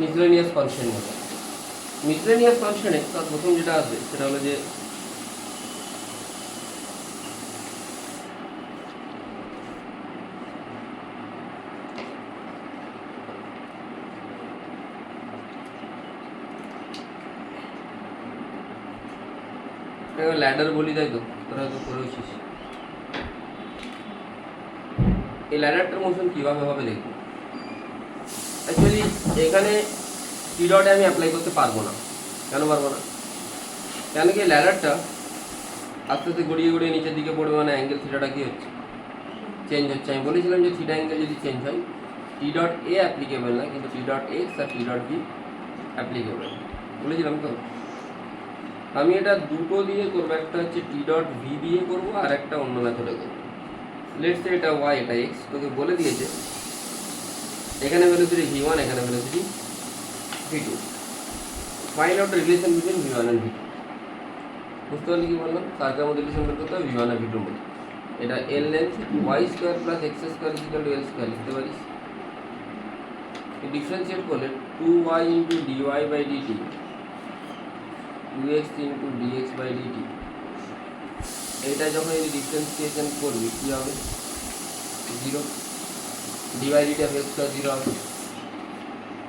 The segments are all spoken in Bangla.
মিসলেনিয়াস কনস্ট্যান্ট হবে। মিসলেনিয়াস কনস্ট্যান্টে তার প্রথম যেটা আসবে সেটা হলো যে ল্যাডার বলি, তাই তো তোরা তো করেছিস। এই ল্যাডারটার মোশন কীভাবে হবে দেখবো। অ্যাকচুয়ালি এখানে টি ডটে আমি অ্যাপ্লাই করতে পারবো না। কেন পারবো না? কেন কি ল্যাডারটা আস্তে আস্তে গড়িয়ে গড়িয়ে নিচের দিকে পড়বে, মানে অ্যাঙ্গেল থিটাটা কী হচ্ছে, চেঞ্জ হচ্ছে। আমি বলেছিলাম যে থিটা অ্যাঙ্গেল যদি চেঞ্জ হয় টি ডট এ অ্যাপ্লিকেবল না, কিন্তু টি ডট এক্স আর টি ডট বি অ্যাপ্লিকেবল বলেছিলাম তো। আমি এটা দুটো দিয়ে করবো, একটা হচ্ছে টি ডট ভি দিয়ে করবো আর একটা অন্য মেথডে করবো। লেটস সে এটা ওয়াই, এটা এক্স, তোকে বলে দিয়েছে এখানে ভ্যালুসিটি ভি1, এখানে velocity V two. Find out relation between V one and V two. বুঝতে পারলি কি বললাম? সার্কেলের মধ্যে রিলেশন বের করতে হবে ভি1 আর ভি2 মধ্যে। এটা L length y square plus x square equal to L square লিখতে পারিস। ডিফারেন্সিয়েট করলে 2y into dy by dt 2x into dx by dt, এইটা যখন এই ডিফারেন্সিয়েশন করবি কী হবে? 0। Dy dt of x square 0 হবে।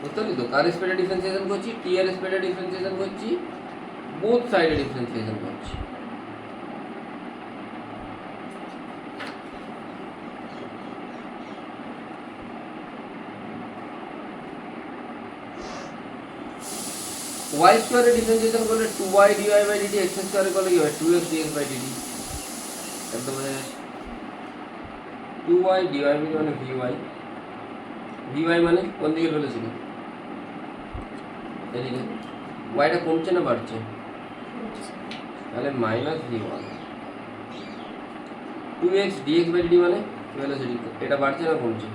বুঝতে পারলি তো? কার স্পেডে ডিফারেন্সিয়েশন করছি? টি এর স্পেডে ডিফারেন্সিয়েশন করছি, বোথ সাইডে ডিফারেন্সিয়েশন করছি। ওয়াই স্কোয়ারে ডিফারেন্সিয়েশন করলে 2y DY by DT, x স্কোয়ারে করলে কি হয়? 2x DX by DT. একদম 2y ডিওয়াই বাই মানে ভিওয়াই, ভিওয়াই মানে কোন দিকে ফেলেছিল? এদিকে। ওয়াইটা কমছে না বাড়ছে? তাহলে minus V one. 2x DX by DT মানে ভেলোসিটি, এটা বাড়ছে না কমছে?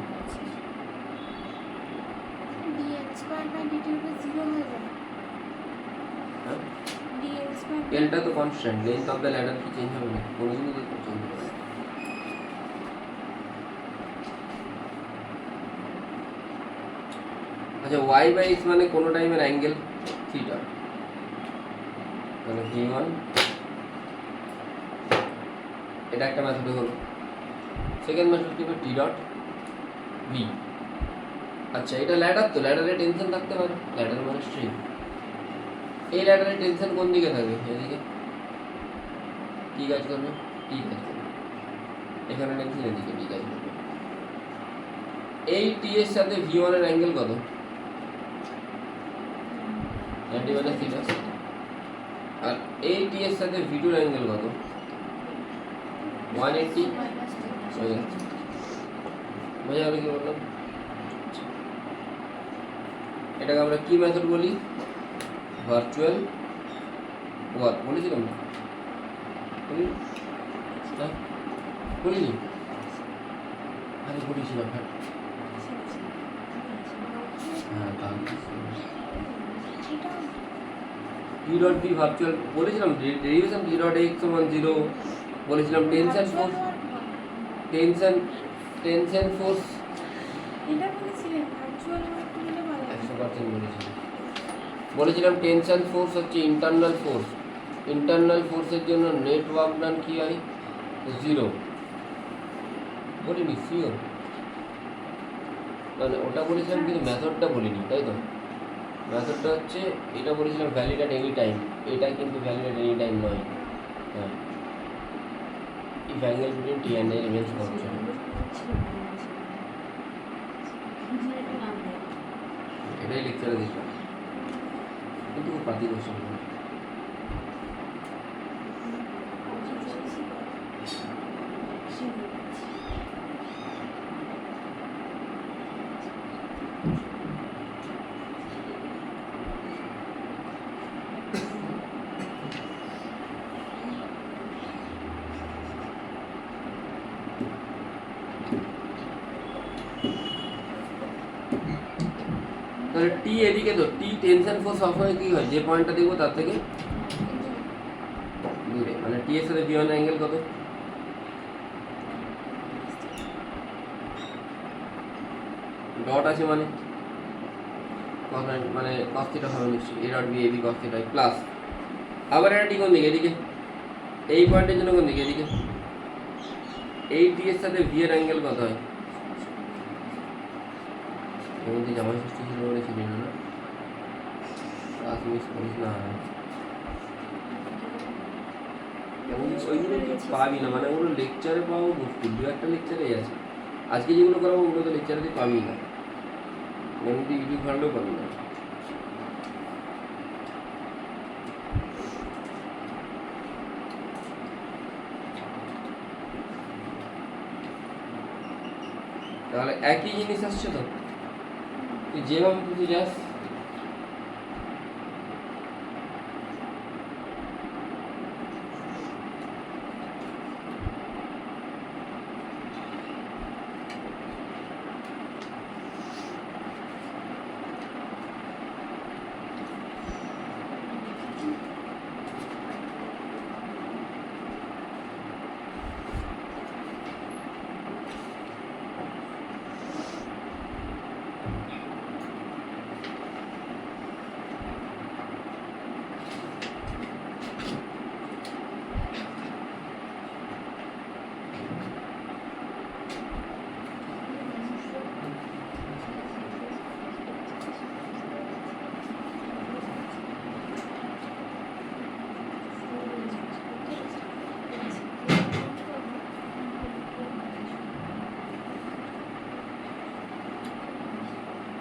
এলটা তো constant, length of the ladder কি চেঞ্জ হবে না? কোনোদিনই তো চেঞ্জ হবে না। আচ্ছা, ওয়াই বাই এক্স মানে কোনো টাইমের অ্যাঙ্গেল থিটা, মানে ভি1, এটা একটা মেথড হলো। সেকেন্ড মেথড কি হবে? টি ডট ভি। আচ্ছা, এটা ল্যাডার, তো ল্যাডারে টেনশন থাকতে পারে, ল্যাডার মানে স্ট্রিং। এই ল্যাডারে টেনশন কোন দিকে থাকবে? এদিকে। কি কাজ করবে? টি কাজ করবে। এখানে টেনশন এদিকে টি কাজ করবে। এই টি এর সাথে ভি1 এর অ্যাঙ্গেল কত? 90 থিটা। আর এই টি এর সাথে ভি2 এর অ্যাঙ্গেল কত? 180। বোঝা গেল কি বললাম? এটাকে আমরা কি মেথড বলি? ভার্চুয়াল ওয়ার্ক বলেছিলাম না? বলিনি? আরে বলেছিলাম। হ্যাঁ, টি ডট বি ভার্চুয়াল বলেছিলাম, ডেরিভেশন টি ডট এক্স সমান 0 বলেছিলাম। টেনশন ফোর্স, টেনশন ফোর্স 100% বলেছিলাম টেনশন ফোর্স হচ্ছে ইন্টারনাল ফোর্স। ইন্টারনাল ফোর্সের জন্য নেট ওয়ার্ক ডান কি হয়? 0 বলিনি? শিওর? মানে ওটা বলেছিলাম কিন্তু মেথডটা বলিনি, তাই তো? মেথডটা হচ্ছে এটা বলেছিলাম ভ্যালিড অ্যাট এনি টাইম, এটা কিন্তু ভ্যালিড অ্যাট এনি টাইম নয়। হ্যাঁ, if angle between t and a remains constant. এটাই লেকচারে দিলাম, কিন্তু পাতি কোশ্চেন। তাহলে টি এদিকে, তো টি টেনশন ফোর্স সবসময় কি হয়? যে পয়েন্টটা দেখবো তার থেকে দূরে, মানে টি এর সাথে ভি1 অ্যাঙ্গেল কত? ডট আছে মানে মানে cos থিটা হবে নিশ্চয়ই, a dot B A B cos theta plus, আবার এটা ঠিক কোন দিকে, এদিকে এই পয়েন্টের জন্য কোন দিকে, এদিকে এই টি এর সাথে ভি এর অ্যাঙ্গেল কত হয়, এমনি জামাই ষষ্ঠী ছিল বলে ছিল না, ক্লাস মিস করিস না, ওইগুলো পাবি না, মানে ওগুলো লেকচারে পাবো মুশকিল, দু একটা লেকচারেই আছে, আজকে যেগুলো করাবো ওগুলো তো লেকচারে তুই পাবি না, এমনি ইউটিউব ঘাটলেও পাবি না। তাহলে একই জিনিস আসছে তো, তুই যেভাবে তুই যাস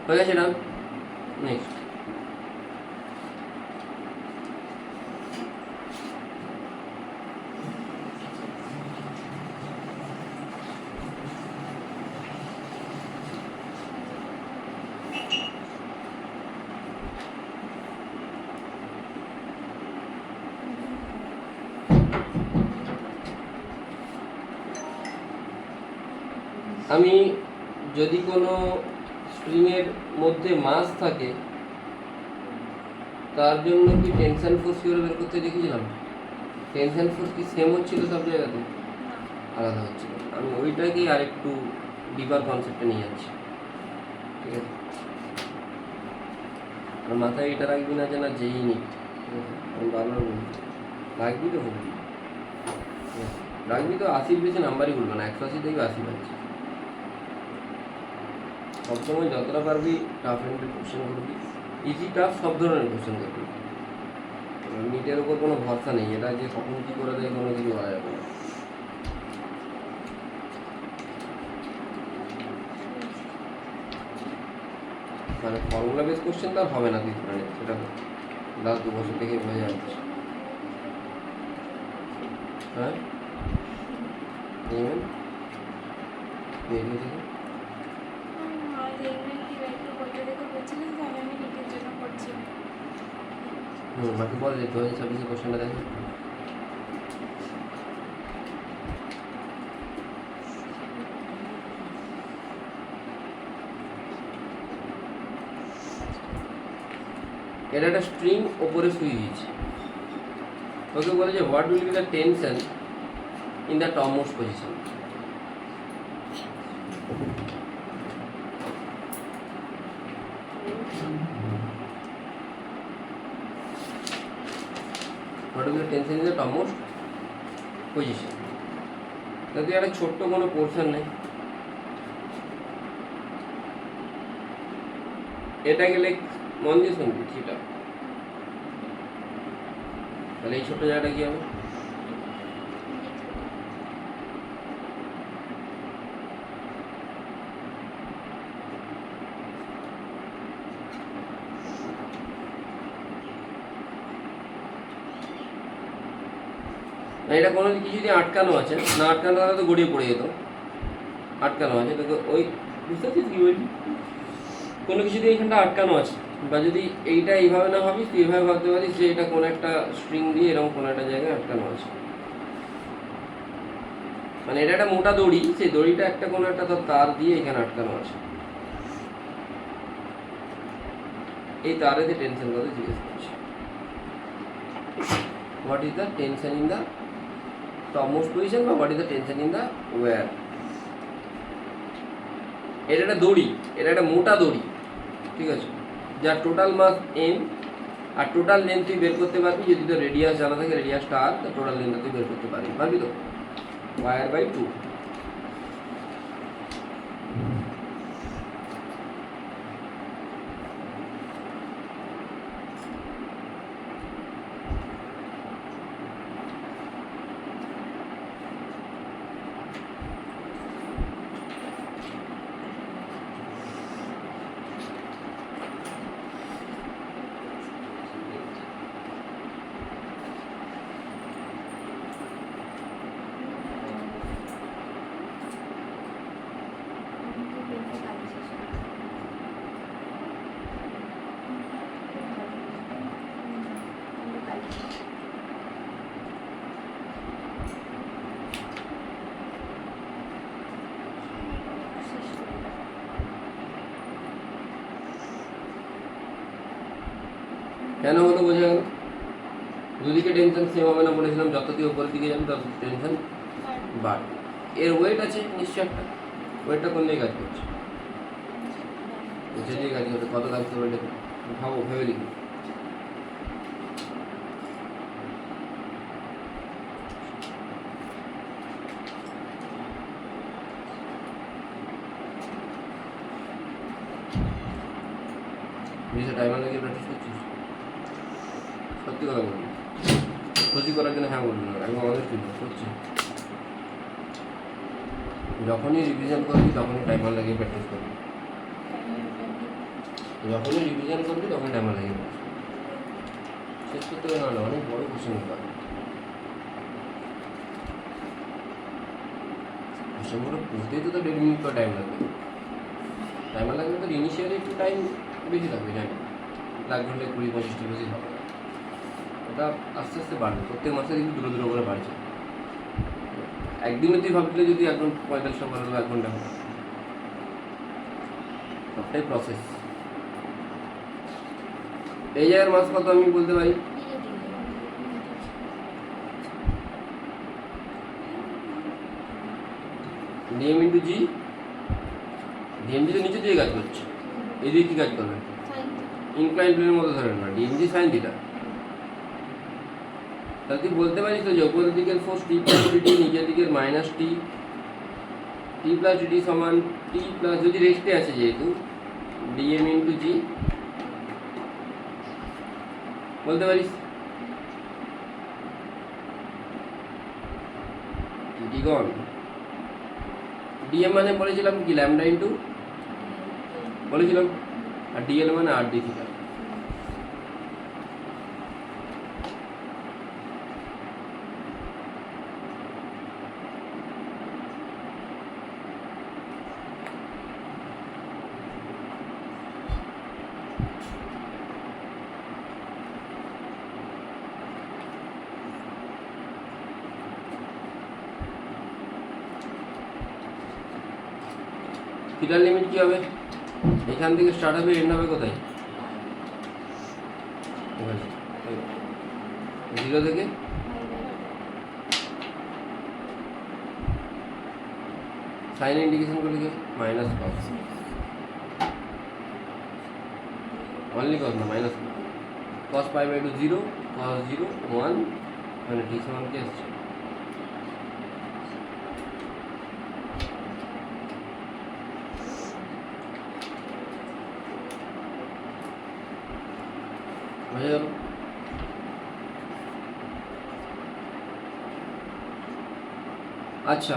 হয়ে গেছে, ডান। নেক্সট আমি যদি কোনো স্প্রিংয়ের মধ্যে মাস থাকে তার জন্য কি টেনশন ফোর্স কি বের করতে দেখেছিলাম, টেনশন ফোর্স কি সেম হচ্ছিল সব জায়গাতে, আলাদা হচ্ছিল, আমি ওইটাকেই আরেকটু ডিপার কনসেপ্টে নিয়ে যাচ্ছি, ঠিক আছে, আর মাথায় এটা রাখবি না যে না যেই নি, আমি বারবার বলছি রাখবি তো বলবি, রাখবি তো 80 বেশি নাম্বারই বলবো না, 180 থেকে 80 পাচ্ছি, সবসময় যতটা পারবি টাফ এন্ডের কোশ্চেন করবি, ইজি টাফ সব ধরনের কোশ্চেন করবি, নিটের উপর কোনো ভরসা নেই, এটা যে কখন কী করে দেয় কোনো কিছু বলা যাবে না। মানে ফর্মুলা বেস কোশ্চেন তো আর হবে না তুই ধরে, সেটা লাস্ট 2 বছর থেকে বোঝা যাচ্ছে। হ্যাঁ বাকি বল যে 2026 কোশ্চেনটা দেখে, এটা একটা স্ট্রিং ওপরে শুয়ে দিয়েছে, ওকে বলে যে what will be the tension in the topmost position, what will be the tension in the topmost position, যদি একটা ছোট্ট কোনো পোর্শন নেই, এটা গেলে মন দিয়ে শুনবি থিটা, তাহলে এই ছোট্ট জায়গাটা কি হবে, এটা কোনো কিছু যদি আটকানো আছে, না আটকানো তাহলে তো গড়িয়ে পড়ে যেত, আটকানো আছে তোকে ওই বুঝতে পারছিস কি বলছি, কোনো কিছু দিয়ে এইখানটা আটকানো আছে, বা যদি এইটা এইভাবে না ভাবিস তুই এইভাবে ভাবতে পারিস যে এটা কোনো একটা স্ট্রিং দিয়ে এরকম কোনো একটা জায়গায় আটকানো আছে, মানে এটা একটা মোটা দড়ি, সেই দড়িটা একটা কোনো একটা তার দিয়ে এখানে আটকানো আছে, এই তারেতে টেনশন কথা জিজ্ঞেস করছি, what is the tension in the topmost position বা what is the tension in the wire, এটা একটা দড়ি, এটা একটা মোটা দড়ি, ঠিক আছে, যার টোটাল মাস এম আর টোটাল লেন্থ তুই বের করতে পারবি যদি তোর রেডিয়াস জানা থাকে, রেডিয়াসটা আর টোটাল লেন্থ তুই বের করতে পারবি তো ওয়ার বাই 2। কেন হলো বোঝা গেল? দুদিকে টেনশন সেম হবে না বলেছিলাম, যত তুই উপরের দিকে যাবি তত টেনশন বাড়বে। এর ওয়েট আছে নিশ্চয় একটা, ওয়েটটা কোন দিকে কাজ করছে? যেদিকে কাজ করছে কত কাজ করবে এটা ভাবো, ভেবে লিখো। নিজে টাইমার লাগিয়ে প্র্যাকটিস করছিস? সত্যি কথা বলবি, খুশি করার জন্য হ্যাঁ বলবি না, একদম আমাদের ফিল করছি। যখনই রিভিশন করবি তখনই টাইমার লাগিয়ে প্র্যাকটিস করবি, যখনই রিভিশন করবি তখনই টাইমার লাগিয়ে প্র্যাকটিস করবি। শেষ করতে হবে না, অনেক বড় কোশ্চেন পাবে। কোশ্চেনগুলো পড়তেই তো 1.5 মিনিট করে টাইম লাগবে। টাইমার লাগবে তো ইনিশিয়ালি একটু টাইম বেশি লাগবে, জানি লাগবে হলে 20-25টা বেশি হবে। ওটা আস্তে আস্তে বাড়বে, প্রত্যেক মাসে দেখবি দূরে দূরে করে বাড়ছে। একদিনে তুই ভাবলে যদি একদম 45টা করে 1 ঘন্টা হবে, সবটাই প্রসেস। এই জায়গার মাস কত আমি বলতে পারি? ডিএম ইন্টু জি। ডিএমজি তো নিচে দিয়ে কাজ করছে, এদিকে কি কাজ করবে? ইনক্লাইন প্লেনের মতো ধরে না, ডিএমজি সাইন থিটা। তাহলে তুই বলতে পারিস তো যে উপরের দিকের ফোর্স টি প্লাস টি, নিচের দিকের মাইনাস টি, টি প্লাস টি সমান টি প্লাস, যদি রেস্টে আছে যেহেতু ডিএম ইন্টু জি বলতে পারিস। ডিগন ডিএম মানে বলেছিলাম কি ল্যামডা ইন্টু বলেছিলাম, আর ডিএল মানে আর ডি থিটা। থিটার লিমিট কি হবে? এখান থেকে স্টার্ট হবে, এন্ড হবে কোথায়? 0 থেকে সাইন ইন্ডিকেশন করে লিখে মাইনাস কস, অনলি কস না মাইনাস কস পাই বাই 2 0, কস 0 1, মানে টি সমান কি আসছে? বুঝে গেল? আচ্ছা,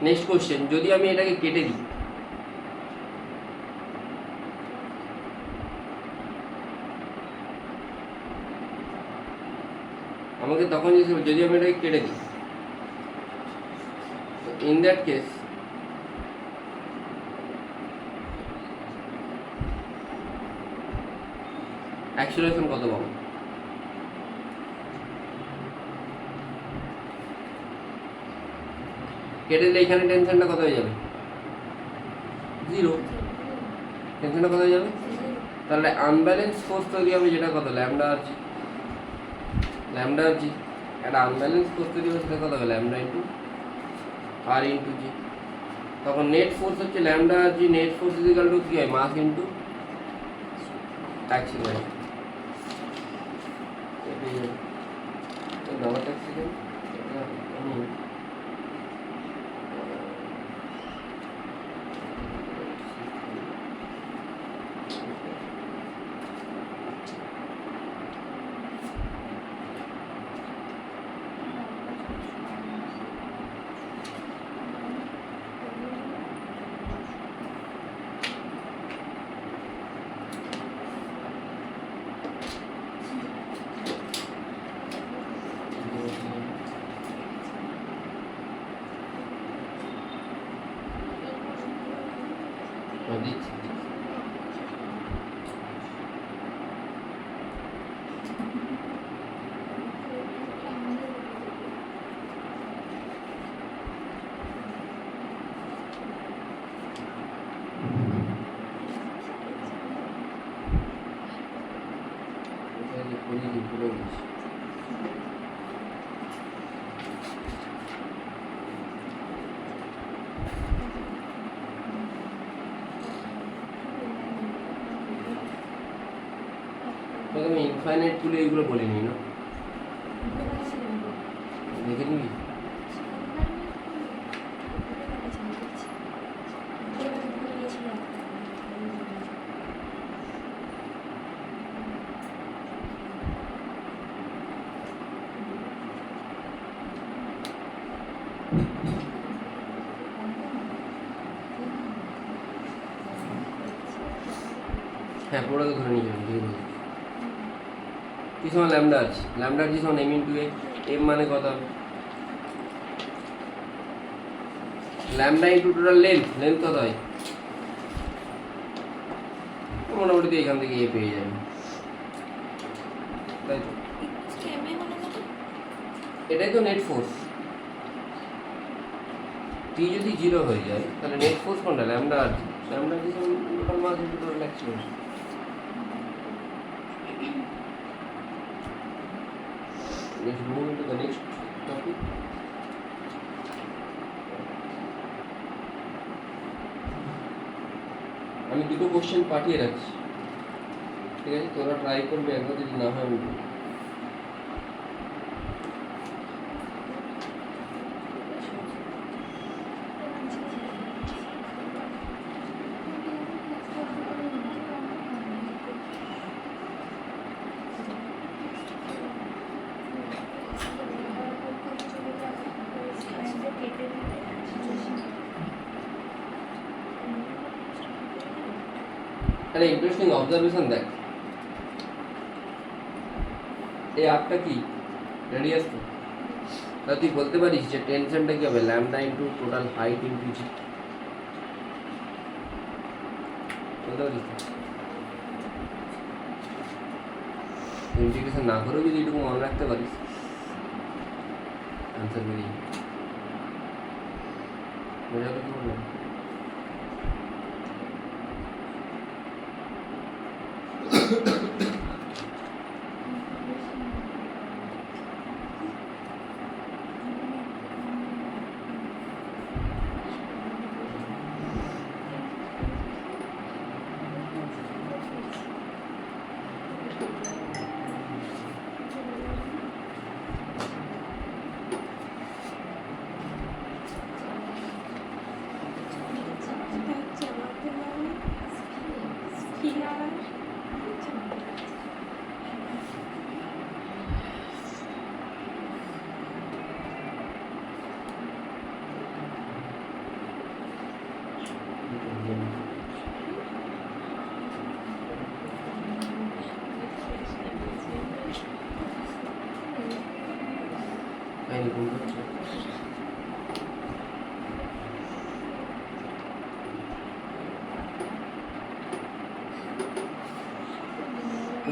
নেক্সট কোশ্চেন, যদি আমি এটাকে কেটে দিই, আমাকে তখন যদি আমি এটাকে কেটে দিই, ইন দ্যাট কেস অ্যাক্সিলারেশন কত পাবো? কেটে দিলে এখানে টেনশনটা কত হয়ে যাবে? 0। টেনশনটা কত হয়ে যাবে? তাহলে আনব্যালেন্স ফোর্স তৈরি হবে, যেটা কত? Lambda R G. Lambda R জি একটা আনব্যালেন্স ফোর্স তৈরি হবে, সেটা কত হবে? Lambda into R into G. তখন নেট ফোর্স হচ্ছে lambda R G, net force is equal to কি হয়? মাস ইন্টু এক সেকেন্ড দাঁড়াতে এক সেকেন্ড আমি দিচ্ছি। আমি ইনফাইনাইট তুলে এইগুলো বলিনি না, দেখে নিবি। হ্যাঁ পুরোটা ধরে নিয়ে যাবেন, ঠিক আছে। কি সময় ল্যামডা আছে, ল্যামডার কি সময় এম ইন্টু এ, এম মানে কত হবে, lambda into total length, length কত হয়, মোটামুটি তো এখান থেকে এ পেয়ে যাবে, তাই তো। এটাই তো নেট ফোর্স। টি যদি 0 হয়ে যায় তাহলে নেট ফোর্স কোনটা, ল্যামডা আর জি, ল্যামডা কি total mass into total acceleration. Let's move into the next topic. আমি দুটো কোশ্চেন পাঠিয়ে রাখছি, ঠিক আছে, তোরা ট্রাই করবে, একবার যদি না হয় আমি একটা ইন্টারেস্টিং অবজারভেশন দেখ, এই আর্টটা কি রেডিয়াস তো, তা তুই বলতে পারিস যে টেনশনটা কি হবে, lambda into total height into g, বলতে পারিস? ইন্টিগ্রেশন না করেও যদি এটুকু মনে রাখতে পারিস অ্যান্সার বেরিয়ে মজা হবে, কি বললাম।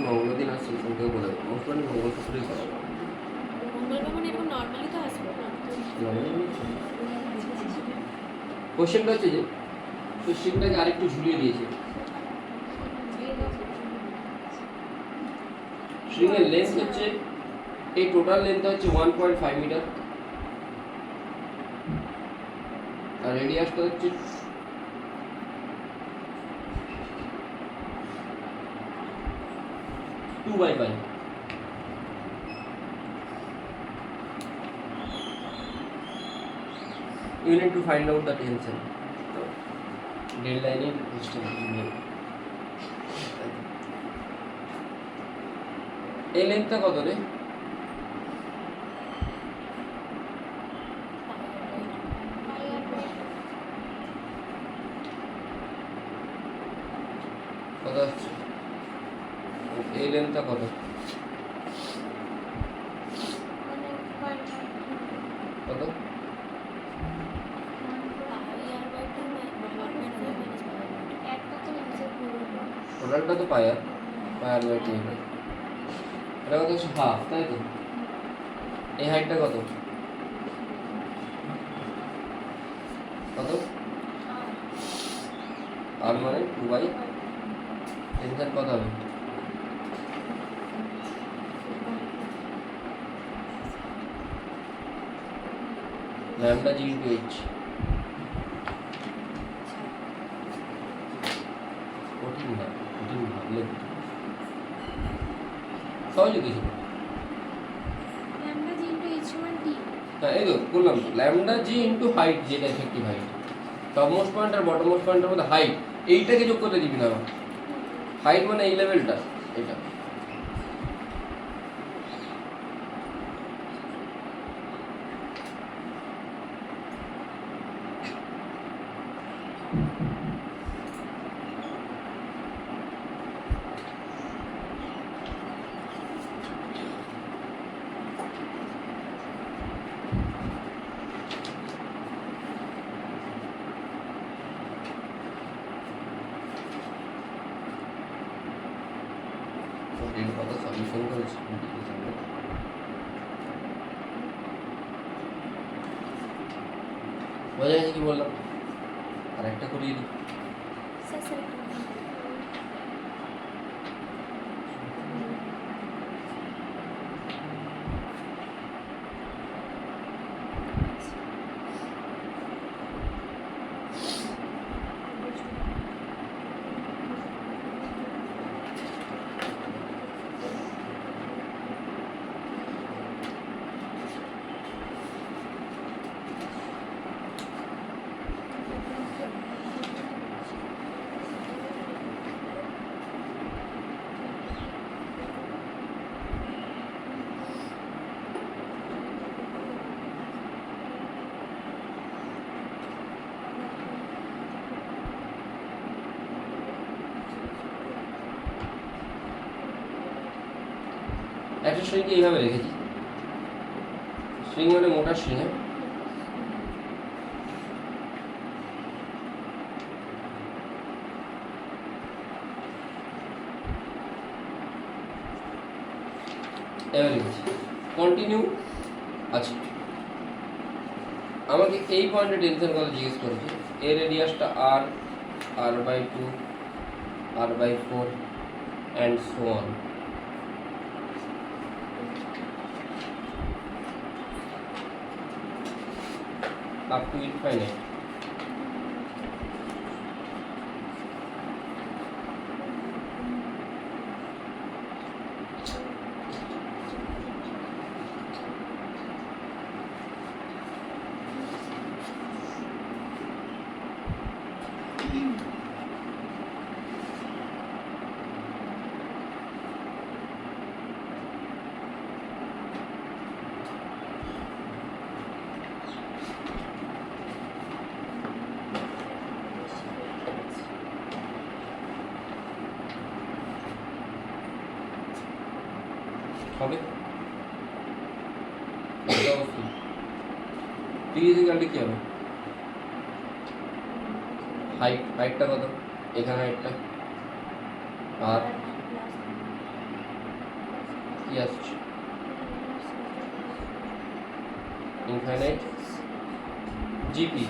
মঙ্গলদিন আসছে, তোমাকে বলে দেবো মঙ্গলবার মঙ্গলসূত্রই করা হবে। কোশ্চেনটা হচ্ছে যে কোশ্চেনটাকে আরেকটু ঝুলিয়ে দিয়েছে, স্ট্রিংয়ের লেন্থ হচ্ছে, এই টোটাল লেন্থ হচ্ছে 1.5 মিটার, আর রেডিয়াসটা হচ্ছে 2 by pi. You need to find out the tension. So, delta any distance. এই লেন্থটা কত রে? কত আছে? এই লেন্থটা কত? কত? টোটালটা তো পাই আর বাই 2 এটা কত হচ্ছে হাফ, তাই তো? এই হাইটটা কত? কত? আর মানে 2 বাই টেনশন কত হবে? ল্যামডা জি ইন্টু এইচ। কঠিন না, কঠিন ভাবলে সহজ কিছু। ল্যামডা জি ইনটু এইচ সমান টি। হ্যাঁ এই তো বললাম তো, ল্যামডা জি ইন্টু হাইট, যেটা এফেক্টিভ হাইট। টপমোস্ট পয়েন্ট আর বটমোস্ট পয়েন্টের মধ্যে হাইট, এইটাকে যোগ করতে দিবি না আমার। হাইট মানে এই লেভেলটা, এটা। এর কথা সলিউশন করেছি বোঝা গেছে কি বললাম? আর একটা করিয়ে দিই। একটা স্ট্রিংকে এইভাবে রেখেছি, স্ট্রিং মানে মোটা স্ট্রিং। এবার লিখেছি কন্টিনিউ আছে। আমাকে এই পয়েন্টে টেনশন কথা জিজ্ঞেস করেছে। এর রেডিয়াসটা আর, r/2, r/4 and so on. up to infinite. হবে টি কি হবে? হাইটটা কত? এখানে হাইটটা আর কি আসছে? Infinite GP.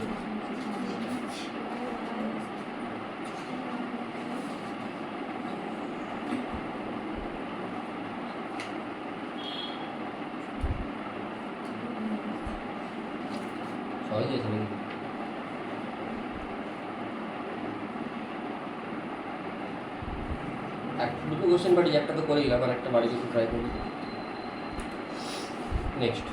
সহজ আছে নাকি? দুটো কোশ্চেন বাড়ি, একটা তো করেই গেলাম, আর একটা বাড়িতে একটু ট্রাই করি। নেক্সট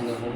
দেখুন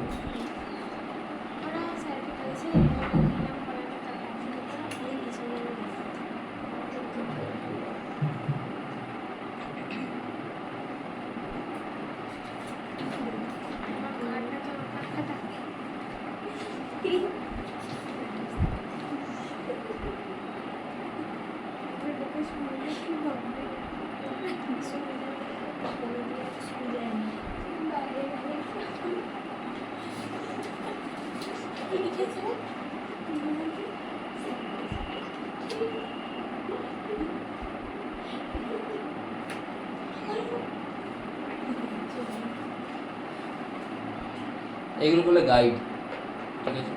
এইগুলো করলে গাইড, ঠিক আছে,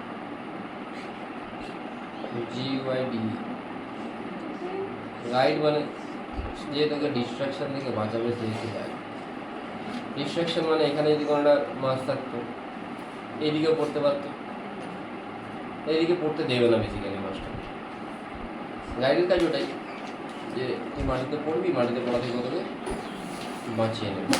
GYD গাইড মানে যে তোকে ডিস্ট্রাকশন থেকে বাঁচাবে সেই গাইড। ডিস্ট্রাকশন মানে এখানে যদি কোনোটা মাছ থাকতো এইদিকে পড়তে পারতো, এইদিকে পড়তে দেবে না বেসিক্যালি মাছটা। গাইডের কাজ ওটাই যে তুই মাটিতে পড়বি, মাটিতে পড়া থেকে তোকে বাঁচিয়ে নেবে।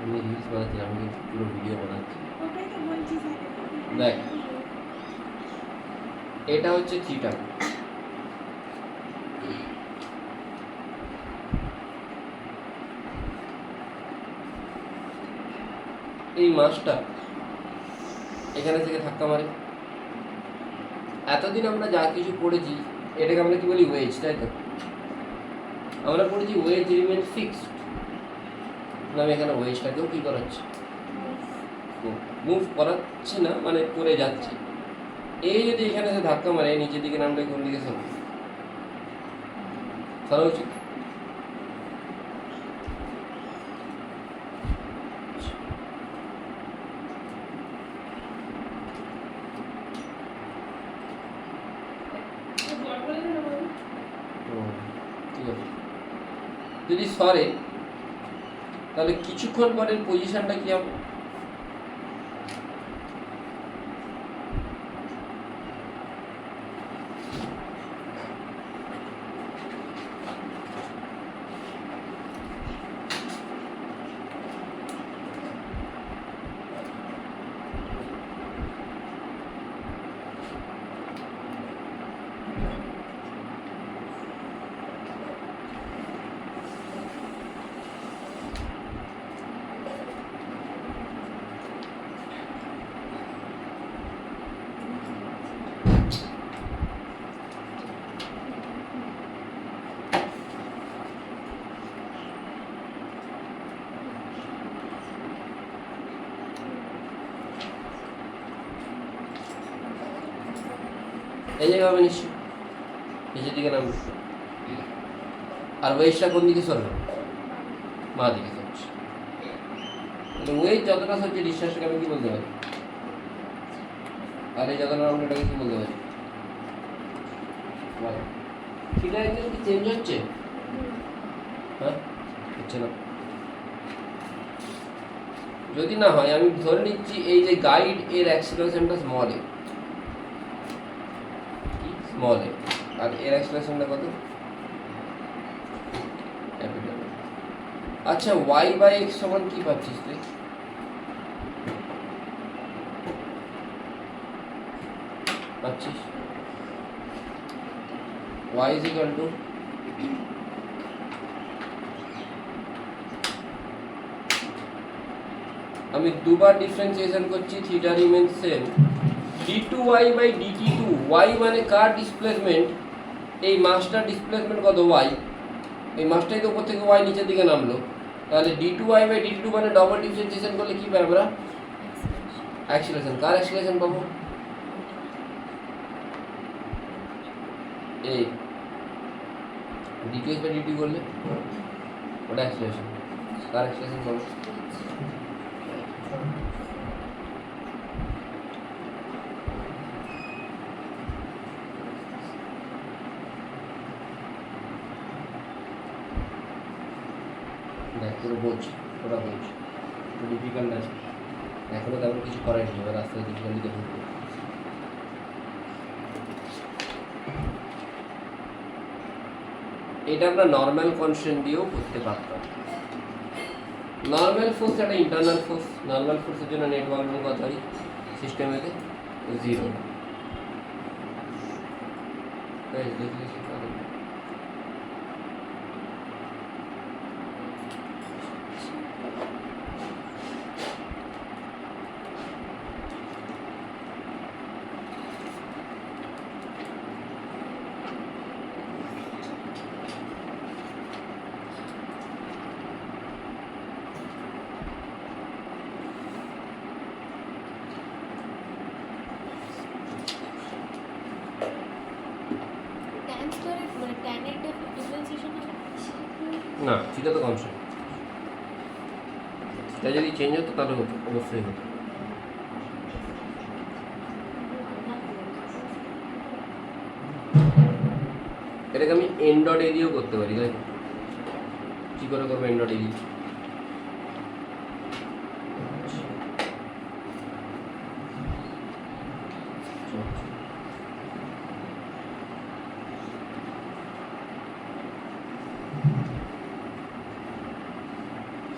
আমি রিলস বানাচ্ছি, আমি কিন্তু পুরো ভিডিও বানাচ্ছি। দেখ এটা হচ্ছে থিটা, এই মাছটা এখানে থেকে ধাক্কা মারে। এতদিন আমরা যা কিছু পড়েছি এটাকে আমরা কি বলি ওয়েজ, তাই তো? আমরা পড়েছি ওয়েজ রিমেন ফিক্সড, আমি এখানে ওয়েজটাকেও কি করাচ্ছি, মুভ করাচ্ছি না, মানে করে যাচ্ছি। এই যদি এখানে এসে ধাক্কা মারে নিচের দিকে নামটা কোন দিকে সরবে, সরা উচিত। ঠিক আছে, যদি সরে তাহলে কিছুক্ষণ পরের পজিশনটা কি হবে? এই জায়গায় হবে নিশ্চয়, নিচের দিকে নামবে, আর ওয়েজটা কোন দিকে সরবে? মা দিকে সরছে। তাহলে ওয়েজ যতটা সরছে ডিস্টেন্সটাকে আমি কি বলতে পারি, আর এই যতটা নামটা এটাকে কি বলতে পারি? থিটা অ্যাঙ্গেল কি চেঞ্জ হচ্ছে? হ্যাঁ, হচ্ছে না। যদি না হয় আমি ধরে নিচ্ছি এই যে গাইড এর অ্যাক্সিলারেশনটা স্মল এ, স্মল এ, আর এর অ্যাক্সিলারেশনটা কত, ক্যাপিটাল। আচ্ছা y বাই x সমান কি পাচ্ছিস তুই? পাচ্ছিস y is equal to আমি দুবার ডিফারেন্সিয়েশন করছি, theta remain same, d2y by dt2, y মানে কার ডিসপ্লেসমেন্ট, এই মাসটার ডিসপ্লেসমেন্ট কত y, এই মাসটাই তো উপর থেকে y নিচের দিকে নামলো, তাহলে d2y বাই dt2 মানে ডবল ডিফারেন্সিয়েশন করলে কি পাই আমরা? অ্যাক্সিলারেশন। কার অ্যাক্সিলারেশন পাবো? এই dx বাই dt করলে ওটা অ্যাক্সিলারেশন, কার অ্যাক্সিলারেশন পাবো? দেখ পুরো বোঝ, ওটা বোঝ, একটু ডিফিকাল্ট আছে, এখনো তেমন কিছু করাই নি, এবার রাস্তায় ডিফিকাল্টি দেখুন। এটা আমরা নর্মাল কনস্ট্যান্ট দিয়েও করতে পারতাম। নর্মাল ফোর্স একটা ইন্টারনাল ফোর্স, নর্মাল ফোর্সের জন্য নেট ওয়ার্ক কত হয় সিস্টেমেতে? 0। না, সেটা তো কনস্ট্যান্ট, সেটা যদি চেঞ্জ হতো তাহলে হতো, অবশ্যই হতো। এটাকে আমি এন ডট এ দিয়েও করতে পারি, তাই কি করে করবো এন ডট এ দিয়ে?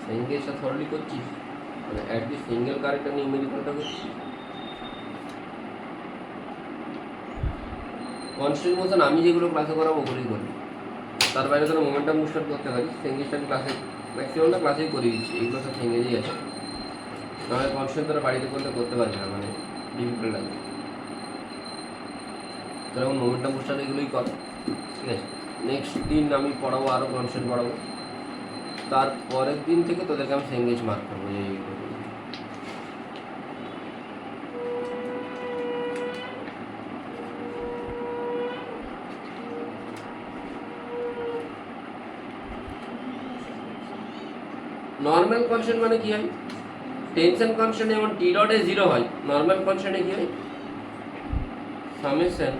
সিঙ্গেলটা সরলি করছিস, মানে অ্যাটলিস্ট সিঙ্গেল কারেক্টটা নিউমেরিক্যালটা করছিস। কনস্ট্যান্ট মোশন আমি যেগুলো ক্লাসে করাবো ওগুলোই করবি, তার বাইরে কোনো মোমেন্টাম বুস্টার করতে পারি। সিঙ্গেজটা আমি ক্লাসে ম্যাক্সিমামটা ক্লাসেই করিয়ে দিচ্ছি, এগুলো সব সিঙ্গেজই আছে, নাহলে কনস্ট্যান্ট তোরা বাড়িতে করতে পারবি না, মানে ডিফিকাল্ট লাগবে। তোরা এখন মোমেন্টাম বুস্টার এগুলোই কর, ঠিক আছে? নেক্সট দিন আমি পড়াবো, আরও কনস্ট্যান্ট পড়াবো, তার পরের দিন থেকে তোদেরকে আমি সিঙ্গেজ মার্ক করবো। নর্মাল কনস্ট্যান্ট মানে কি হয়? টেনশন কনস্ট্যান্ট যেমন টি ডটে 0 হয়, নর্মাল কনস্ট্যান্টে কি হয়? সামেশন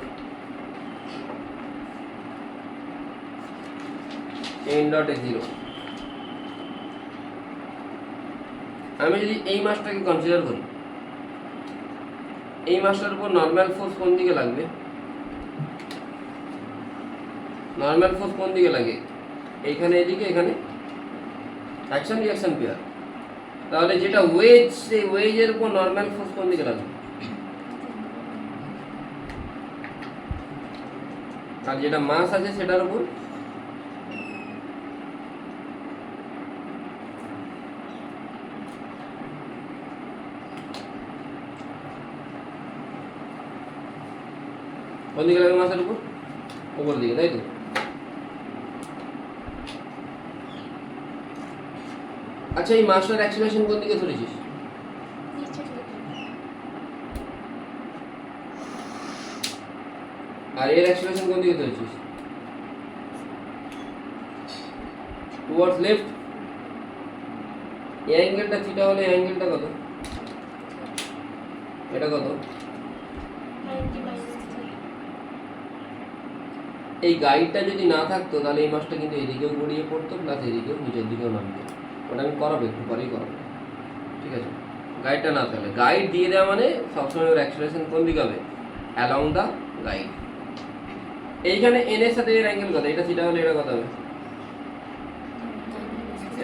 এন ডটে 0। আমি যদি এই মাসটাকে কনসিডার করি, এই মাসটার উপর নর্মাল ফোর্স কোন দিকে লাগবে? নর্মাল ফোর্স কোন দিকে লাগে? এইখানে, এদিকে, এখানে অ্যাকশন রিঅ্যাকশন পেয়ার। তাহলে যেটা ওয়েজ, সেই ওয়েজের উপর নর্মাল ফোর্স কোন দিকে লাগবে? আর যেটা মাস আছে সেটার উপর কোন দিকে লাগবে? মাসের উপর, উপর দিকে, তাই তো? আচ্ছা, এই মাসটার অ্যাক্সিলারেশন কোন দিকে ধরেছিস? আর এর অ্যাক্সিলারেশন কোন দিকে ধরেছিস? Towards left. এই অ্যাঙ্গেলটা থিটা হলে এই অ্যাঙ্গেলটা কত? এটা কত? এই গাইডটা যদি না থাকতো তাহলে এই মাসটা কিন্তু এদিকেও গড়িয়ে পড়তো, প্লাস এদিকেও নিচের দিকেও নামতো। ওটা আমি করাবো, একটু পরেই করাবো। ঠিক আছে, গাইডটা না থাকলে, গাইড দিয়ে দেওয়া মানে সবসময় ওর অ্যাক্সিলারেশন কোন দিকে হবে, অ্যালং দ্য গাইড। এইখানে এন এর সাথে এর অ্যাঙ্গেল কত, এটা থিটা হলে এটা কত হবে,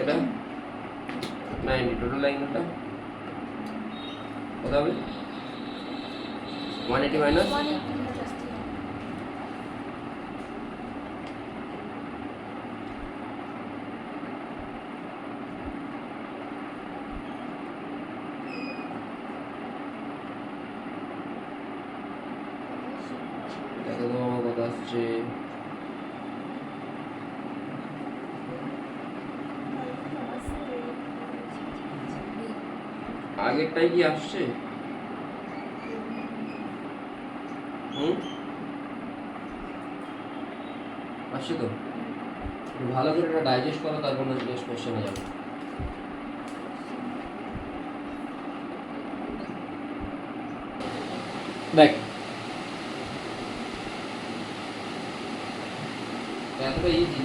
এটা 90, টোটাল অ্যাঙ্গেলটা কত হবে 180 মাইনাস, দেখো তো আমার কত আসছে, আগেরটাই কি আসছে, আসছে তো, ভালো করে এটা ডাইজেস্ট করো, তারপর নেক্সট কোশ্চেনে যাবো। দেখ এতটা ইজি,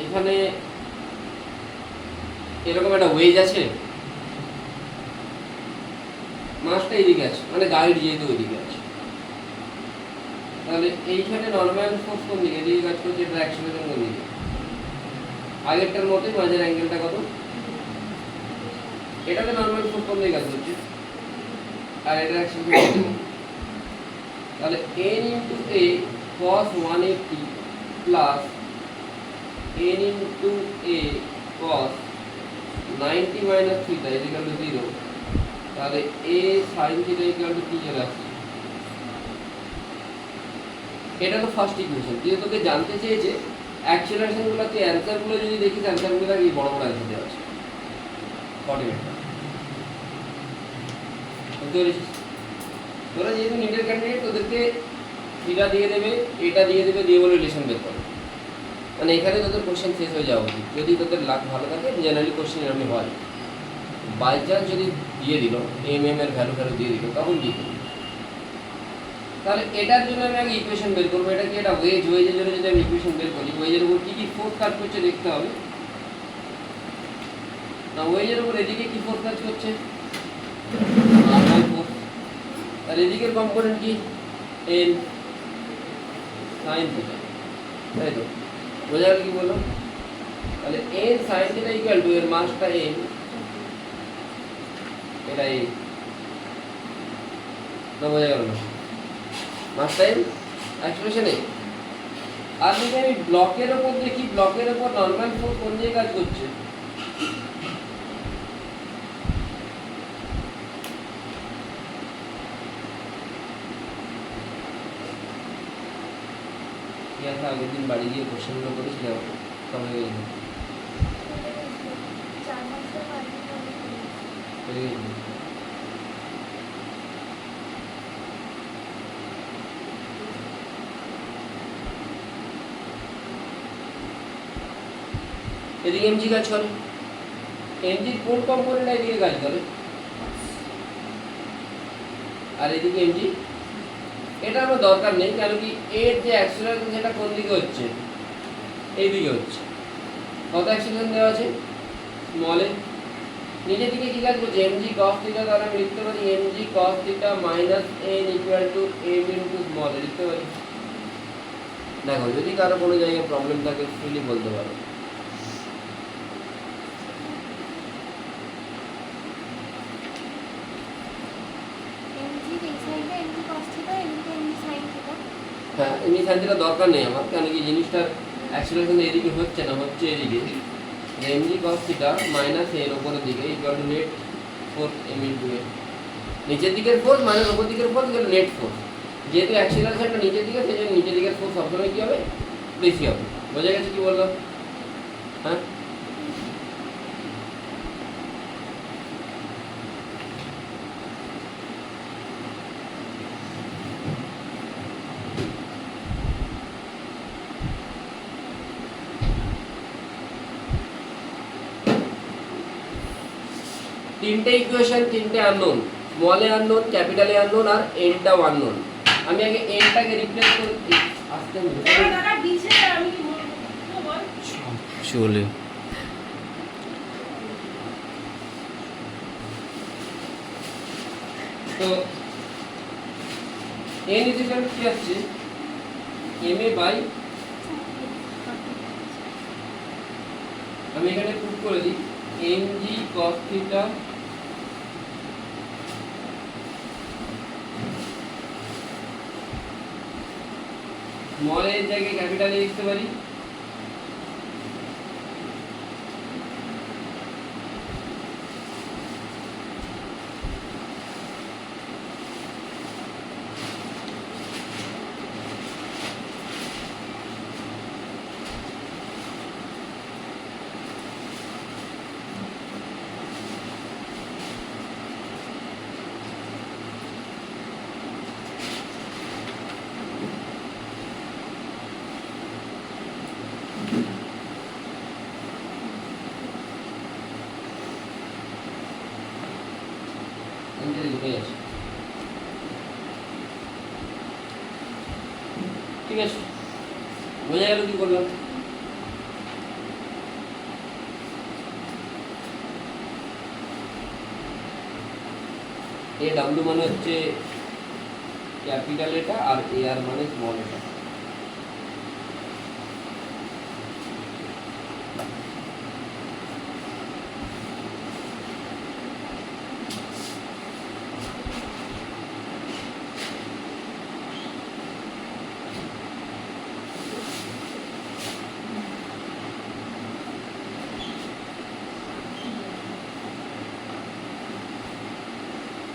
এখানে এরকম একটা ওয়েজ আছে, মাসটা এইদিকে আছে, মানে গাইড যেহেতু ওইদিকে আছে, তাহলে এইখানে নর্মাল ফোর্স কোন দিকে, এদিকে কাজ করছে, এটা অ্যাক্সিলারেশন কোন দিকে, আগেরটার মতোই মাঝের অ্যাঙ্গেলটা কত, এটাতে নর্মাল ফোর্স কোন দিকে কাজ করছে, আর এটা অ্যাক্সিলারেশন, তাহলে n into a cos 180 plus n into a cos 90 minus theta is equal two 0, তাহলে a sin theta equal to কি চলে আসছে, এটা তো ফার্স্ট ইকুয়েশন। যে তোকে জানতে চেয়েছে অ্যাক্সিলারেশন গুলো, তুই অ্যান্সার গুলো যদি দেখিস, অ্যান্সার গুলো কি বড় বড় অ্যান্সার দেওয়া আছে 40 মিনিট। বুঝতে পেরেছিস, তোরা যেহেতু নিটের ক্যান্ডিডেট, তোদেরকে থিটা দিয়ে দেবে, এটা দিয়ে দেবে, দিয়ে বলে রিলেশন বের করো, মানে এখানে তোদের কোশ্চেন শেষ হয়ে যাওয়া উচিত। যদি তোদের লাক ভালো থাকে, জেনারেলি কোশ্চেন এরকম হয়, বাই চান্স যদি দিয়ে দিল এম এর ভ্যালু দিয়ে দিল, তখন দিয়ে দিল। তাহলে এটার জন্য আমি আগে ইকুয়েশন বের করবো, এটা কি এটা ওয়েজ, ওয়েজের জন্য যদি আমি ইকুয়েশন বের করি, ওয়েজের উপর কি কি ফোর্স কাজ করছে দেখতে হবে না, ওয়েজের উপর এদিকে কি ফোর্স কাজ করছে, নরমাল ফোর্স, আর এদিকের কম্পোনেন্ট কি এন সাইন থিটা, তাই তো, বোঝা গেল কি বললাম, তাহলে N sine theta equal to এর মাসটা এন, এটা এ, না বোঝা গেল না, মাস টাইম এক্সপ্রেশন এ। আর যদি আমি ব্লকের ওপর দেখি, ব্লকের ওপর নরমাল ফোর্স কোন দিকে কাজ করছে, কি আছে, আগের দিন বাড়ি গিয়ে কোশ্চেনগুলো করেছিলাম, সব হয়ে গেছে, এদিকে এমজি কাজ করে, এমজির কোন কম্পোনেন্ট এদিকে কাজ করে, আর এদিকে এমজি, এটা আমার দরকার নেই, কারণ কি এর যে অ্যাক্সিলারেশন সেটা কোন দিকে হচ্ছে, এই দিকে হচ্ছে, কত অ্যাক্সিলারেশন দেওয়া আছে স্মল এ, নিচের দিকে কি কাজ করছে mg cos থিটা, তাহলে আমি লিখতে পারি mg cos theta minus n equal to m into small a লিখতে পারি। দেখো যদি কারো কোনো জায়গায় প্রবলেম থাকে ফ্রিলি বলতে পারো। হ্যাঁ এমনি সাইন থিটা দরকার নেই আমার, কারণ কি জিনিসটার অ্যাক্সিলারেশন এদিকে হচ্ছে না, হচ্ছে এদিকে, mg cos থিটা মাইনাস এর উপরের দিকে equal to net force m into a, নিচের দিকের ফোর্স মাইনাস উপর দিকের force equal to net force, যেহেতু অ্যাক্সিলারেশনটা নিচের দিকে, সেই জন্য নিচের দিকের ফোর্স সবসময় কী হবে, বেশি হবে। বোঝা গেছে কি বললাম? হ্যাঁ তিনটে ইকুয়েশন, তিনটে unknown, small a unknown, capital a unknown আর এনটাও আননোন। আমি আগে এনটাকে রিপ্লেস করে আস্তে চলে তো n ইকুয়াল কি আসছে ma বাই, আমি এখানে পুট করে দিই ng cos থিটা স্মল এর জায়গায় ক্যাপিটাল এ লিখতে পারি, ঠিক আছে, বোঝা গেল কি করলাম। এ ডাব্লিউ মানে হচ্ছে ক্যাপিটাল এটা, আর এ আর মানে স্মল এটা।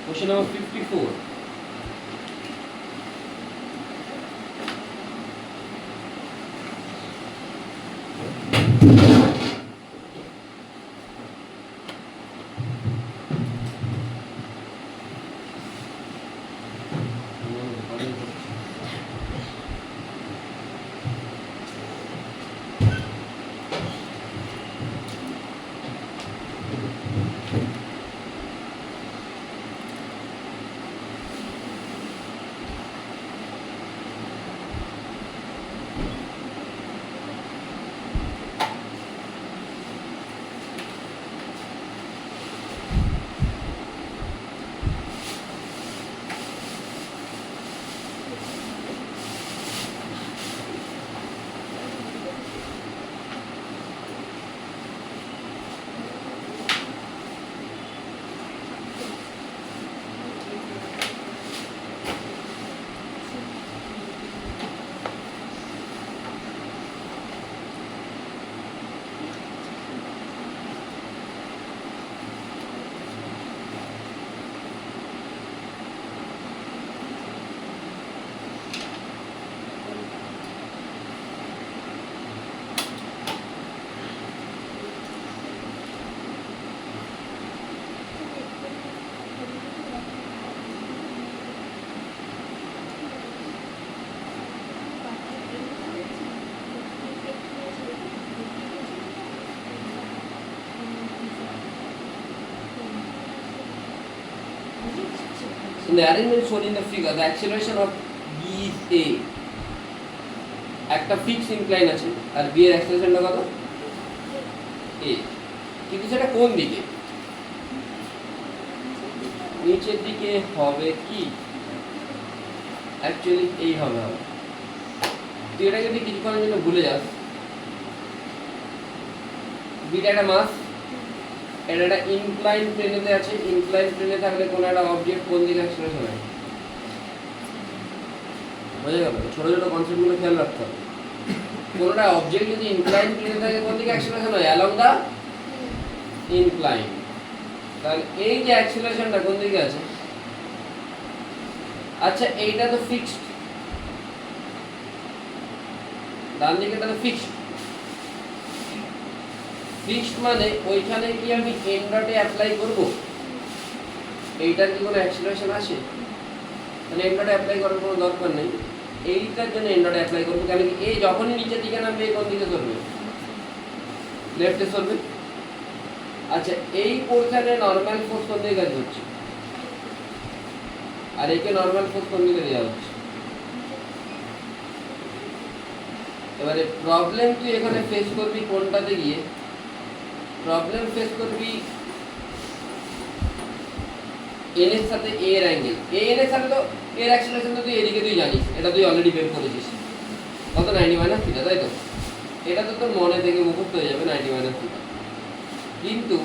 Question number 54. In the arrangement shown in the figure, the acceleration of B is A. একটা ফিক্স ইনক্লাইন আছে আর B এর অ্যাক্সেলারেশনটা কত? A. কিন্তু সেটা কোন দিকে? নিচের দিকে হবে কি? অ্যাকচুয়ালি এই হবে। তুই এটা যদি কিছুক্ষণের জন্য ভুলে যাস, বিটা একটা মাস, এটা একটা ইনক্লাইন প্লেনেতে আছে। ইনক্লাইন প্লেনে থাকলে কোনো একটা অবজেক্ট কোন দিকে অ্যাক্সেলারেশন হয়, বোঝা গেল? ছোট ছোট কনসেপ্টগুলো খেয়াল রাখতে হবে। কোনোটা অবজেক্ট যদি ইনক্লাইন প্লেনে থাকে কোন দিকে অ্যাক্সেলারেশন হয়? অ্যালং দা ইনক্লাইন। তাহলে এই যে অ্যাক্সেলারেশনটা কোন দিকে আছে? আচ্ছা এইটা তো ফিক্সড, ডান দিকে তাহলে ফিক্সড। ফিক্সড মানে ওইখানে কি আমি এন ডটে অ্যাপ্লাই করব? এইটার কি কোনো অ্যাক্সেলারেশন আসে? মানে এন ডটে অ্যাপ্লাই করার কোনো দরকার নেই। এইটার জন্য এন ডটে অ্যাপ্লাই করবো, কেন কি এই যখনই নিচের দিকে নামবে কোন দিকে চলবে? লেফটে চলবে। আচ্ছা এই পোর্শনে নরমাল ফোর্স কোন দিকে কাজ হচ্ছে, আর একে নরমাল ফোর্স কোন দিকে দেওয়া হচ্ছে? এবারে প্রবলেম তুই এখানে ফেস করবি কোনটাতে গিয়ে, প্রবলেম ফেস করবি এন এর সাথে এ এর অ্যাঙ্গেল, এ এন এর সাথে তো এর অ্যাক্সিলারেশন তো তুই এদিকে তুই জানিস, এটা তুই অলরেডি বের করেছিস কত 90 মাইনাস থিটা, তাই তো? এটা তো তোর মনে থেকে মুখস্থ হয়ে যাবে 90 মাইনাস থিটা। কিন্তু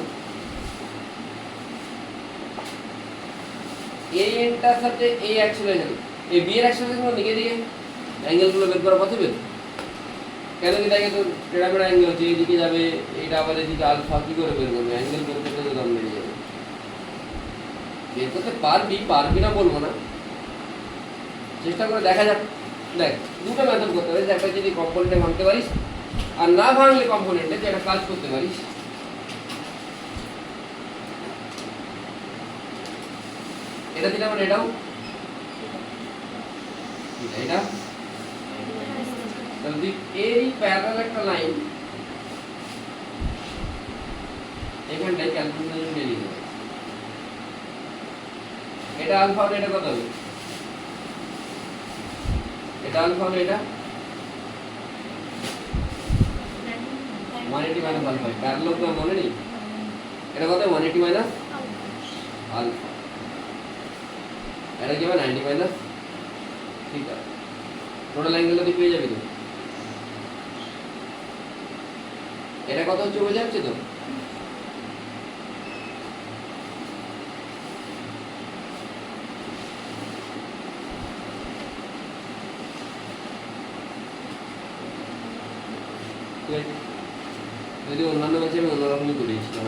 এ এনটার সাথে এ অ্যাক্সিলারেশন, এ বি এর অ্যাক্সিলারেশন দিকে দিকে অ্যাঙ্গেলগুলো বের করা পসিবল? কেন কি দেখে তোর টেরামেরা অ্যাঙ্গেল হচ্ছে, এইদিকে যাবে, এইটা আবার এদিকে আলফা, কি করে বের করবে? অ্যাঙ্গেল বের করতে তো দাম বেড়ে যাবে। বের করতে পারবি না বলবো না, চেষ্টা করে দেখা যাক। দেখ দুটো মেথড করতে পারিস, একটা যদি কম্পোনেন্টে ভাঙতে পারিস, আর না ভাঙলে কম্পোনেন্টে যে একটা কাজ করতে পারিস, এটা দিলে মানে এটাও এটা, তাহলে তুই এরই প্যারালাল একটা লাইন এখানটায় ক্যালকুলেশন নিয়ে নিতে পারিস। এটা আলফা হলে এটা কত হবে? এটা আলফা হলে এটা 180 মাইনাস আলফা, প্যারালাল তো মনে নেই, এটা কত 180 মাইনাস আলফা, এটা কি হবে 90 মাইনাস থিটা। টোটাল অ্যাঙ্গেলটা তুই পেয়ে যাবি তো। এটা কত হচ্ছে বোঝা যাচ্ছে তো? যদি অন্যান্য ম্যাচে আমি অন্যরকমই করেছিলাম,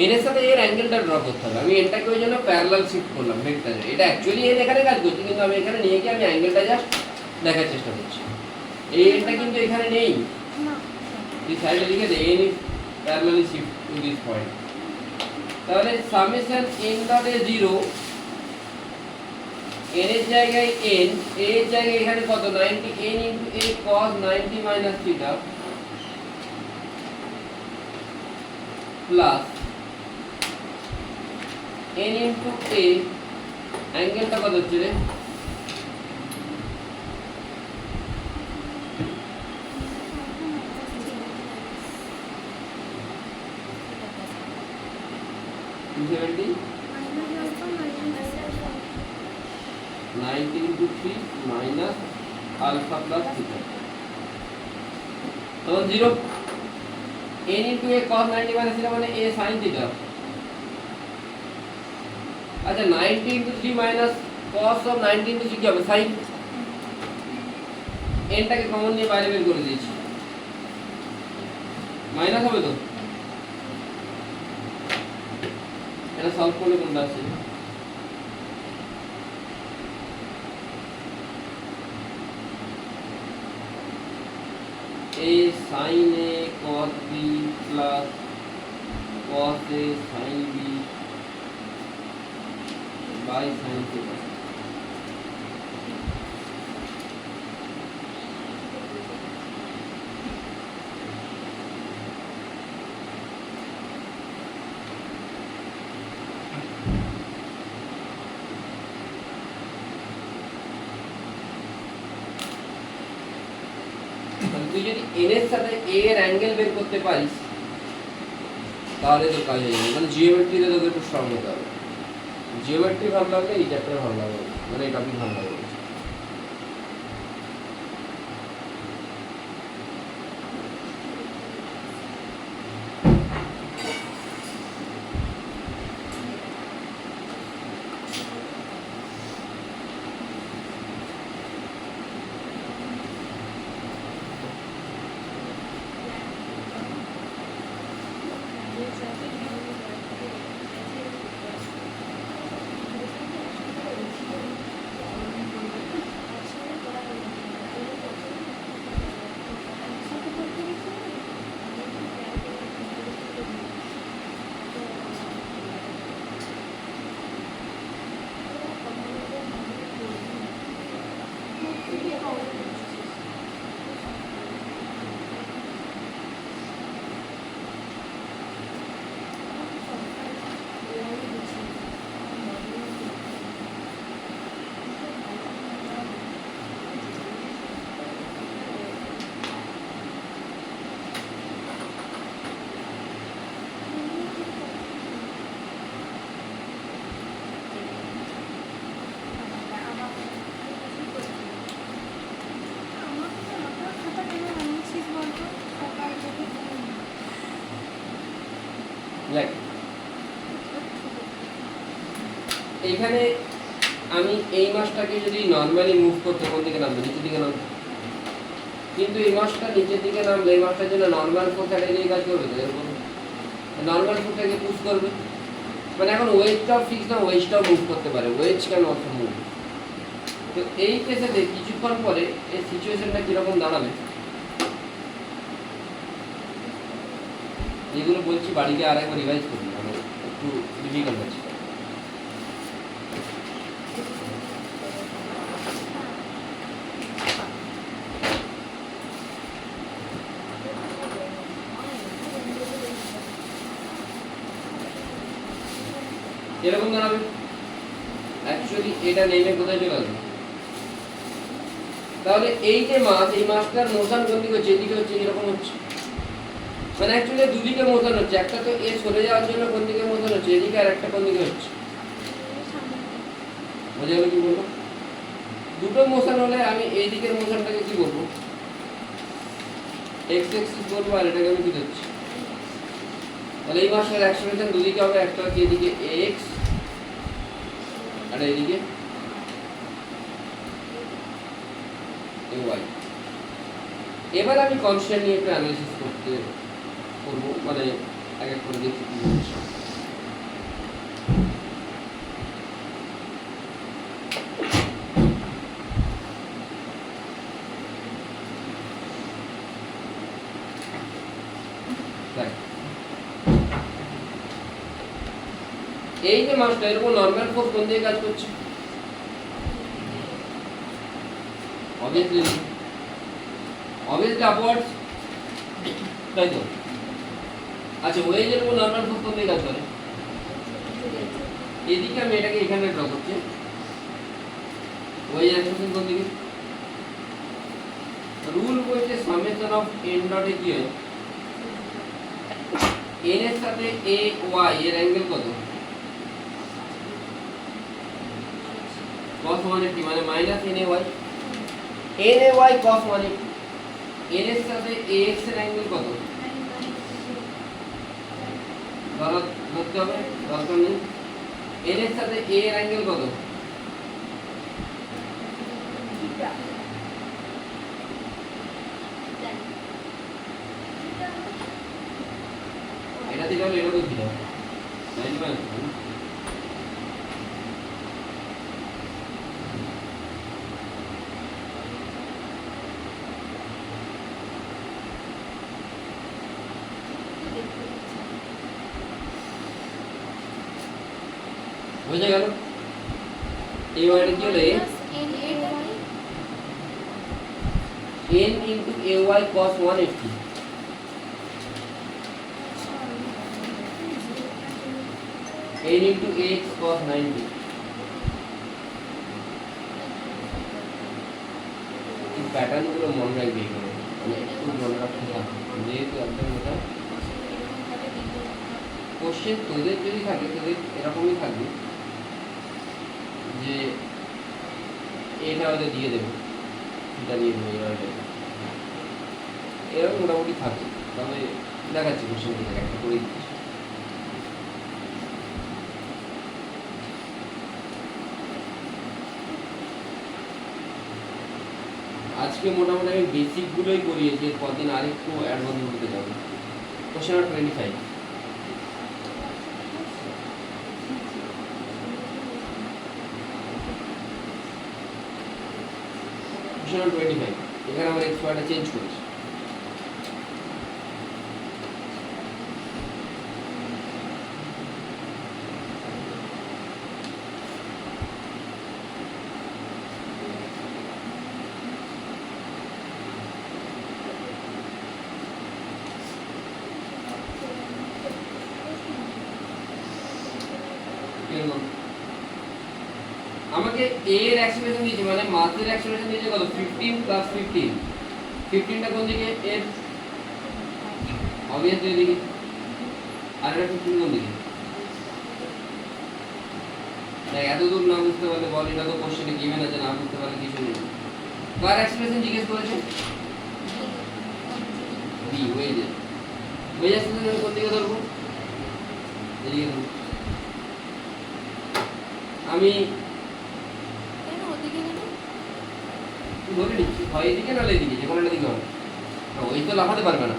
এন এর সাথে এর অ্যাঙ্গেলটা ড্র করতে হবে। আমি এনটাকে ওই জন্য প্যারালাল শিফট করলাম ভেক্টরে, এটা অ্যাকচুয়ালি এন এখানে কাজ করছে, কিন্তু আমি এখানে নিয়ে গিয়ে আমি অ্যাঙ্গেলটা জাস্ট দেখার চেষ্টা করছি। এই এনটা কিন্তু এখানে নেই, এই সাইডে লিখে দে n is parallelly shift to this point. তাহলে summation n dot a 0, n এর জায়গায় এন, এ এর জায়গায় এখানে কত 90 n into a cos 90 minus theta plus n into a, অ্যাঙ্গেলটা কত হচ্ছে রে? $270 90 into 3 minus alpha plus theta তখন 0। n into a cos 90 minus theta মানে a sin থিটা। আচ্ছা 90 into 3 minus cos of 90 into 3 কি হবে? sin। এনটাকে কমন নিয়ে বাইরে বের করে দিয়েছি, মাইনাস হবে তো। এটা সলভ করলে কোনটা আসছে? a sin a cos b plus cos a sin b by sin theta। তুই যদি n এর সাথে a এর অ্যাঙ্গেল বের করতে পারিস তাহলে তো কাজ হয়ে যাবে। মানে জিওমেট্রিতে তোকে একটু স্ট্রং হতে হবে। জিওমেট্রি ভালো লাগলে এই চ্যাপ্টার ভালো লাগবে, মানে এই টপিক ভালো লাগবে। এখানে আমি এই মাসটাকে যদি নর্মালি মুভ করতে কোন দিকে নামবে, নিচের দিকে নামবে, কিন্তু এই মাসটা নিচের দিকে নামলে এই মাসটার জন্য নর্মাল ফোর্সটা এই কাজ করবে, তো এরকম নর্মাল ফোর্সটাকে পুশ করবে, মানে এখন ওয়েজটাও ফিক্স না, ওয়েজটাও মুভ করতে পারে, ওয়েজ ক্যান অলসো মুভ। তো এই কেসেতে কিছুক্ষণ পরে এই সিচুয়েশনটা কীরকম দাঁড়াবে, যেগুলো বলছি বাড়িতে আরেকবার রিভাইজ করবি, মানে একটু ডিফিকাল্ট আছে। এরকম দাঁড়াবে, অ্যাকচুয়ালি এটা নেমে কোথায় চলে আসবে, তাহলে এই যে মাস, এই মাসটার মোশন কোন দিকে হচ্ছে, এদিকে হচ্ছে, এরকম হচ্ছে, মানে অ্যাকচুয়ালি দুদিকে মোশন হচ্ছে, একটা তো এ সরে যাওয়ার জন্য কোন দিকে মোশন হচ্ছে এদিকে, আর একটা কোন দিকে হচ্ছে, বোঝা গেল কি বলবো? দুটো মোশন হলে আমি এই দিকের মোশনটাকে কি বলবো, এক্স এক্সিস বলবো, আর এটাকে আমি কি দিচ্ছি, তাহলে এই মাসের অ্যাক্সিলারেশন দুদিকে হবে, একটা হচ্ছে এদিকে এক্স আর এদিকে ওয়াই। এবার আমি কনস্ট্যান্ট নিয়ে একটা অ্যানালিসিস করবো, মানে এক এক করে দেখি কি হচ্ছে। এই যে মাসটা এরকম নর্মাল ফোর্স কোন দিকে কাজ করছে, obviously upwards, তাই তো? আচ্ছা, ওয়েজের উপর নর্মাল ফোর্স কোন দিকে কাজ করে, এদিকে আমি এটাকে এখানে ড্র করছি, ওয়েজ অ্যাকশন কোন দিকে, রুল বলছে summation of n dot A কি হয়, n এর সাথে a y এর অ্যাঙ্গেল কত, cos 180 মানে minus n a y cos 180, n এর সাথে ax এর অ্যাঙ্গেল কত ধরতে হবে, দরকার নেই, n এর সাথে a এর অ্যাঙ্গেল কত, এটা দিলে হলো এটা দিলে 90 বুঝে গেল? এই ওয়াইটা কি হলো, n into ay cos 180, n into ax cos 90। এই প্যাটার্নগুলো মনে রাখবে, মানে একটু মনে রাখতে হবে, যেহেতু একটা কথা কোশ্চেন তোদের যদি থাকে, তোদের এরকমই থাকবে যে এটা হয়তো দিয়ে দেবো, এটা দিয়ে দেবো, এরকম মোটামুটি থাকে। তবে দেখাচ্ছি কোশ্চেন থেকে একটা করে দিচ্ছি। আজকে মোটামুটি আমি বেসিকগুলোই করিয়েছি, কদিন আরেকটু অ্যাডভান্স করতে যাবো। কোশ্চেন নাম্বার 25, কোশ্চেন নাম্বার 25, এখানে আমার এক্সপার্টটা চেঞ্জ করেছি। আমাকে a এর অ্যাক্সিলারেশন দিয়েছে, মানে মাসের অ্যাক্সিলারেশন দিয়েছে কত, 15 প্লাস 15, 15টা কোন দিকে, এর অবভিয়াসলি এদিকে, আর এটা 15 কোন দিকে, দেখ এত দূর না বুঝতে পারলে বল, এটা তো কোশ্চেনে গিভেন আছে, না বুঝতে পারলে কিছু নেই। কার অ্যাক্সিলারেশন জিজ্ঞেস করেছে, b, ওয়েজের অ্যাক্সিলারেশন কোন দিকে ধরবো, এদিকে ধরবো। আমি কেন ওদিকে কেন? ধরে নিচ্ছি হয় এদিকে নাহলে এদিকে, যে কোনো একটা দিকে হবে। ওই তো লাফাতে পারবে না,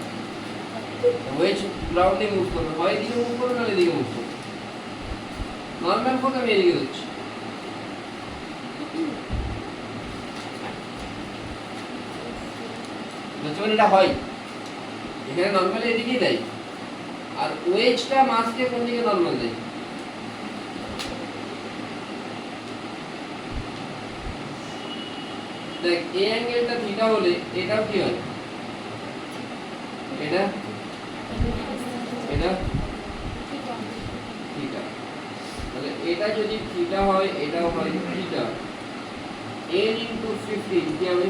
ওয়েজ গ্রাউন্ডে মুভ করবে, হয় এদিকে মুভ করবে নাহলে এদিকে মুভ করবে। নর্মাল ফোক আমি এদিকে দিচ্ছি। যখন এটা হয় এখানে নর্মালি এদিকেই দেয়, আর ওয়েজটা মাসকে কোন দিকে নর্মাল দেয়? দেখ এই অ্যাঙ্গেলটা থিটা হলে এটাও কি হয়? এটা এটা থিটা, তাহলে এটা যদি থিটা হয় এটাও হয় থিটা। n ইনটু 15 কি হবে?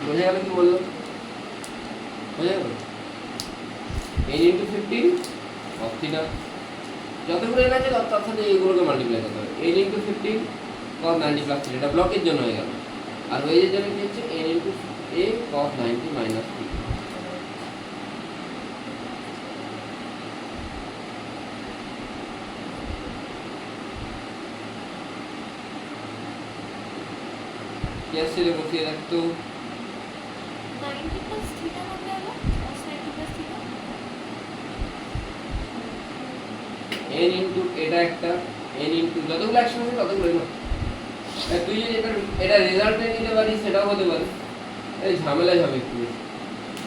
বোঝা গেল কি বললো? বোঝা গেল? n ইনটু 15 অফ থিটা, যতগুলো n আছে তার সাথে এইগুলোকে মাল্টিপ্লাই করতে হবে। n into 15 cos 90 plus theta, এটা ব্লকের জন্য হয়ে গেল। আর ওয়েজের জন্য কি হচ্ছে? n into a cos 90 minus theta. কি আসছে রে, বসিয়ে রাখতো। 90 প্লাস থিটা কত হলো? cos 90 plus theta n into এটা একটা, n ইনটু যতগুলো অ্যাকশন আছে ততগুলো না। তুই যদি এটা রেজাল্টে নিতে পারিস সেটাও হতে পারে, এই ঝামেলাই হবে একটু।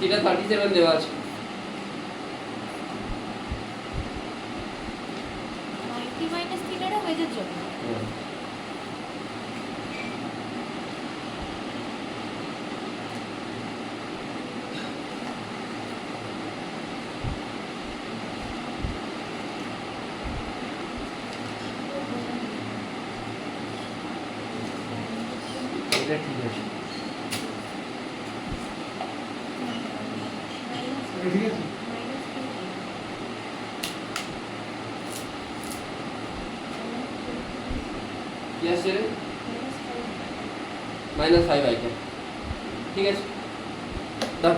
এটা 37 দেওয়া আছে। 90 মাইনাস থিটাটা ওয়েজের জন্য। এটা ঠিক আছে। ঠিক আছে। কি আসছে রে? -5 আইটেম। ঠিক আছে, দাও।